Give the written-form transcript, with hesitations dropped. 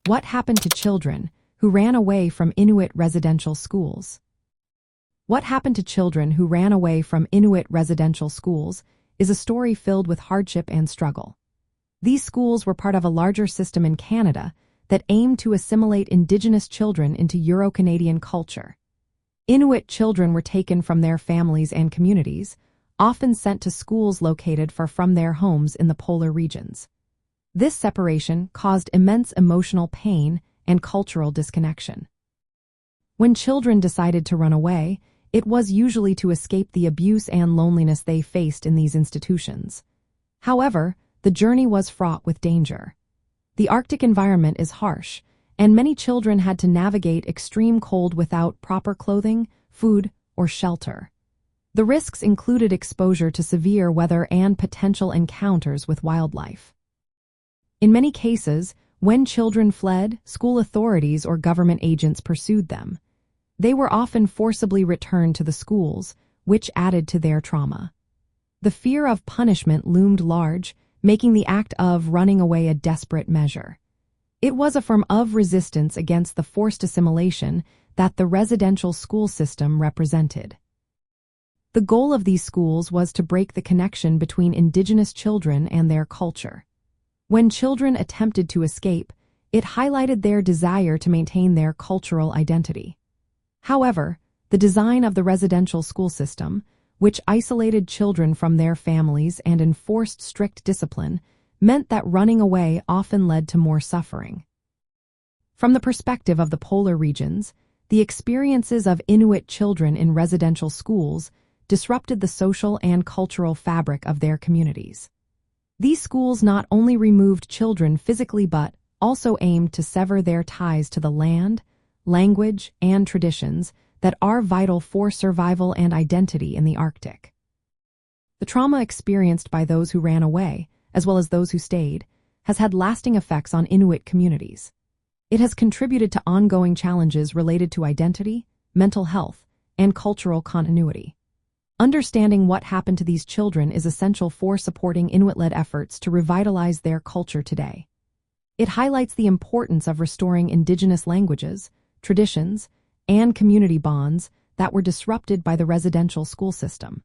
What happened to children who ran away from Inuit residential schools? What happened to children who ran away from Inuit residential schools is a story filled with hardship and struggle. These schools were part of a larger system in Canada that aimed to assimilate Indigenous children into Euro-Canadian culture. Inuit children were taken from their families and communities, often sent to schools located far from their homes in the polar regions. This separation caused immense emotional pain and cultural disconnection. When children decided to run away, it was usually to escape the abuse and loneliness they faced in these institutions. However, the journey was fraught with danger. The Arctic environment is harsh, and many children had to navigate extreme cold without proper clothing, food, or shelter. The risks included exposure to severe weather and potential encounters with wildlife. In many cases, when children fled, school authorities or government agents pursued them. They were often forcibly returned to the schools, which added to their trauma. The fear of punishment loomed large, making the act of running away a desperate measure. It was a form of resistance against the forced assimilation that the residential school system represented. The goal of these schools was to break the connection between Indigenous children and their culture. When children attempted to escape, it highlighted their desire to maintain their cultural identity. However, the design of the residential school system, which isolated children from their families and enforced strict discipline, meant that running away often led to more suffering. From the perspective of the polar regions, the experiences of Inuit children in residential schools disrupted the social and cultural fabric of their communities. These schools not only removed children physically but also aimed to sever their ties to the land, language, and traditions that are vital for survival and identity in the Arctic. The trauma experienced by those who ran away, as well as those who stayed, has had lasting effects on Inuit communities. It has contributed to ongoing challenges related to identity, mental health, and cultural continuity. Understanding what happened to these children is essential for supporting Inuit-led efforts to revitalize their culture today. It highlights the importance of restoring Indigenous languages, traditions, and community bonds that were disrupted by the residential school system.